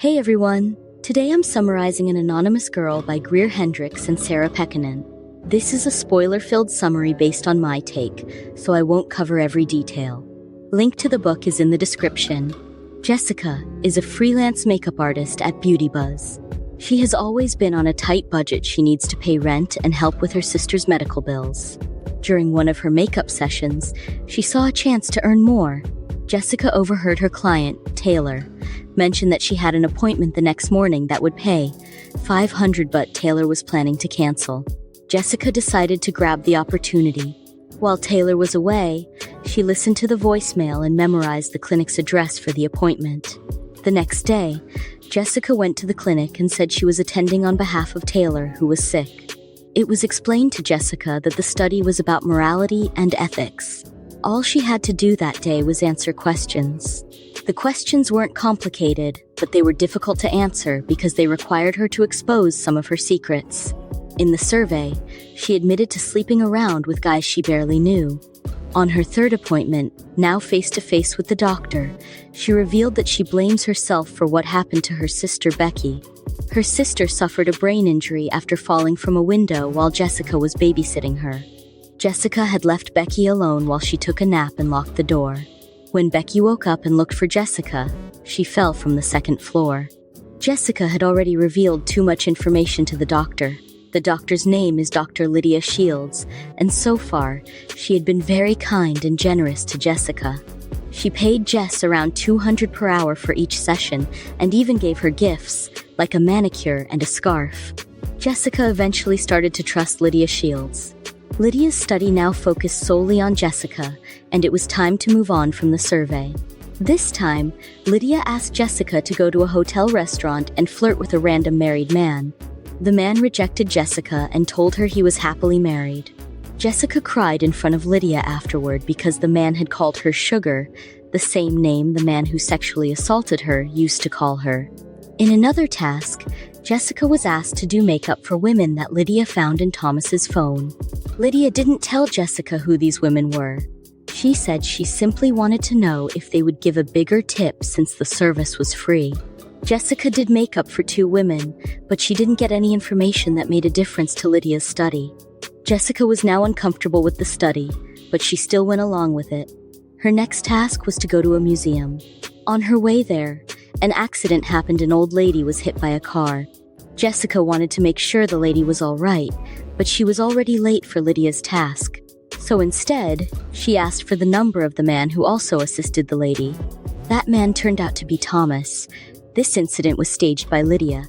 Hey everyone! Today I'm summarizing An Anonymous Girl by Greer Hendricks and Sarah Pekkanen. This is a spoiler-filled summary based on my take, so I won't cover every detail. Link to the book is in the description. Jessica is a freelance makeup artist at Beauty Buzz. She has always been on a tight budget. She needs to pay rent and help with her sister's medical bills. During one of her makeup sessions, she saw a chance to earn more. Jessica overheard her client, Taylor, mention that she had an appointment the next morning that would pay $500, but Taylor was planning to cancel. Jessica decided to grab the opportunity. While Taylor was away, she listened to the voicemail and memorized the clinic's address for the appointment. The next day, Jessica went to the clinic and said she was attending on behalf of Taylor, who was sick. It was explained to Jessica that the study was about morality and ethics. All she had to do that day was answer questions. The questions weren't complicated, but they were difficult to answer because they required her to expose some of her secrets. In the survey, she admitted to sleeping around with guys she barely knew. On her third appointment, now face-to-face with the doctor, she revealed that she blames herself for what happened to her sister Becky. Her sister suffered a brain injury after falling from a window while Jessica was babysitting her. Jessica had left Becky alone while she took a nap and locked the door. When Becky woke up and looked for Jessica, she fell from the second floor. Jessica had already revealed too much information to the doctor. The doctor's name is Dr. Lydia Shields, and so far, she had been very kind and generous to Jessica. She paid Jess around $200 per hour for each session and even gave her gifts, like a manicure and a scarf. Jessica eventually started to trust Lydia Shields. Lydia's study now focused solely on Jessica, and it was time to move on from the survey. This time, Lydia asked Jessica to go to a hotel restaurant and flirt with a random married man. The man rejected Jessica and told her he was happily married. Jessica cried in front of Lydia afterward because the man had called her Sugar, the same name the man who sexually assaulted her used to call her. In another task, Jessica was asked to do makeup for women that Lydia found in Thomas's phone. Lydia didn't tell Jessica who these women were. She said she simply wanted to know if they would give a bigger tip since the service was free. Jessica did makeup for 2 women, but she didn't get any information that made a difference to Lydia's study. Jessica was now uncomfortable with the study, but she still went along with it. Her next task was to go to a museum. On her way there, an accident happened. An old lady was hit by a car. Jessica wanted to make sure the lady was all right, but she was already late for Lydia's task. So instead, she asked for the number of the man who also assisted the lady. That man turned out to be Thomas. This incident was staged by Lydia.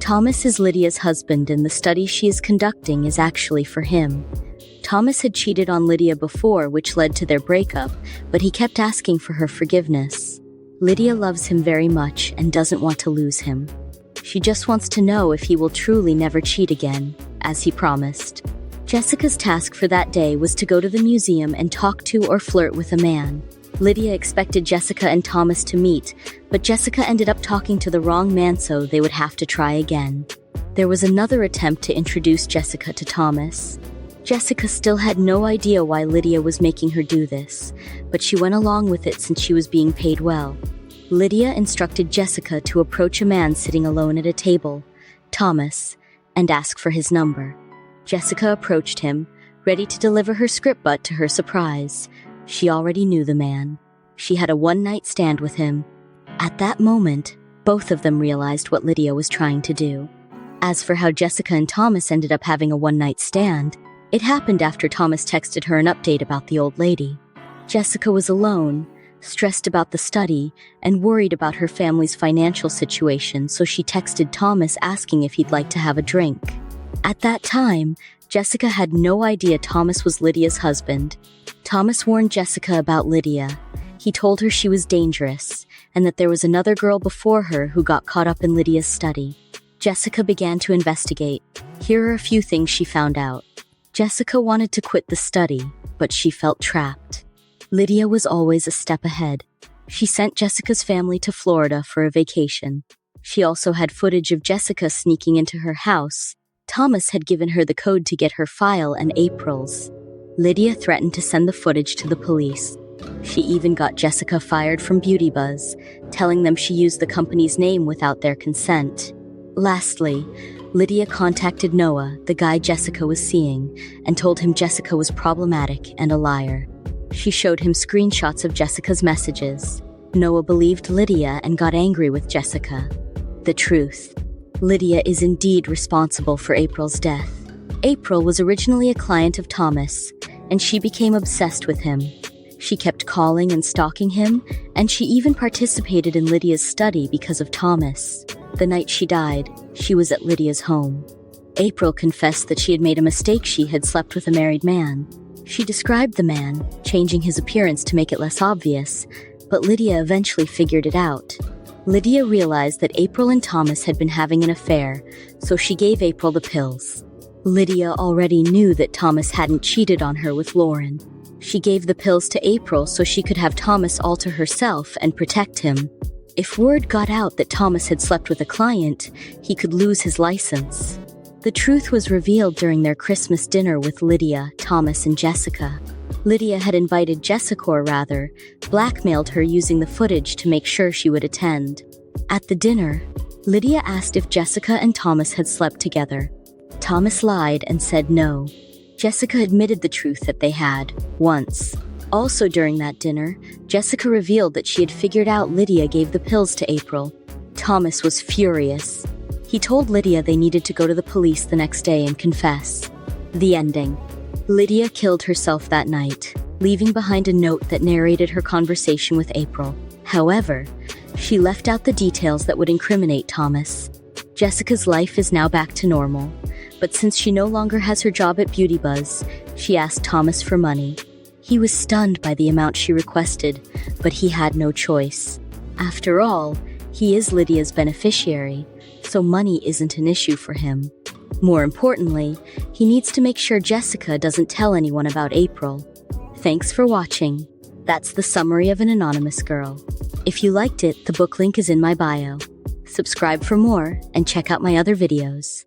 Thomas is Lydia's husband, and the study she is conducting is actually for him. Thomas had cheated on Lydia before, which led to their breakup, but he kept asking for her forgiveness. Lydia loves him very much and doesn't want to lose him. She just wants to know if he will truly never cheat again, as he promised. Jessica's task for that day was to go to the museum and talk to or flirt with a man. Lydia expected Jessica and Thomas to meet, but Jessica ended up talking to the wrong man, so they would have to try again. There was another attempt to introduce Jessica to Thomas. Jessica still had no idea why Lydia was making her do this, but she went along with it since she was being paid well. Lydia instructed Jessica to approach a man sitting alone at a table, Thomas, and ask for his number. Jessica approached him, ready to deliver her script, but to her surprise, she already knew the man. She had a one-night stand with him. At that moment, both of them realized what Lydia was trying to do. As for how Jessica and Thomas ended up having a one-night stand, it happened after Thomas texted her an update about the old lady. Jessica was alone, stressed about the study, and worried about her family's financial situation, so she texted Thomas asking if he'd like to have a drink. At that time, Jessica had no idea Thomas was Lydia's husband. Thomas warned Jessica about Lydia. He told her she was dangerous, and that there was another girl before her who got caught up in Lydia's study. Jessica began to investigate. Here are a few things she found out. Jessica wanted to quit the study, but she felt trapped. Lydia was always a step ahead. She sent Jessica's family to Florida for a vacation. She also had footage of Jessica sneaking into her house. Thomas had given her the code to get her file and April's. Lydia threatened to send the footage to the police. She even got Jessica fired from Beauty Buzz, telling them she used the company's name without their consent. Lastly, Lydia contacted Noah, the guy Jessica was seeing, and told him Jessica was problematic and a liar. She showed him screenshots of Jessica's messages. Noah believed Lydia and got angry with Jessica. The truth. Lydia is indeed responsible for April's death. April was originally a client of Thomas, and she became obsessed with him. She kept calling and stalking him, and she even participated in Lydia's study because of Thomas. The night she died, she was at Lydia's home. April confessed that she had made a mistake. She had slept with a married man. She described the man, changing his appearance to make it less obvious, but Lydia eventually figured it out. Lydia realized that April and Thomas had been having an affair, so she gave April the pills. Lydia already knew that Thomas hadn't cheated on her with Lauren. She gave the pills to April so she could have Thomas all to herself and protect him. If word got out that Thomas had slept with a client, he could lose his license. The truth was revealed during their Christmas dinner with Lydia, Thomas, and Jessica. Lydia had invited Jessica, or rather, blackmailed her using the footage to make sure she would attend. At the dinner, Lydia asked if Jessica and Thomas had slept together. Thomas lied and said no. Jessica admitted the truth that they had, once. Also during that dinner, Jessica revealed that she had figured out Lydia gave the pills to April. Thomas was furious. He told Lydia they needed to go to the police the next day and confess. The ending. Lydia killed herself that night, leaving behind a note that narrated her conversation with April. However, she left out the details that would incriminate Thomas. Jessica's life is now back to normal, but since she no longer has her job at Beauty Buzz, she asked Thomas for money. He was stunned by the amount she requested, but he had no choice. After all, he is Lydia's beneficiary, so money isn't an issue for him. More importantly, he needs to make sure Jessica doesn't tell anyone about April. Thanks for watching. That's the summary of An Anonymous Girl. If you liked it, the book link is in my bio. Subscribe for more and check out my other videos.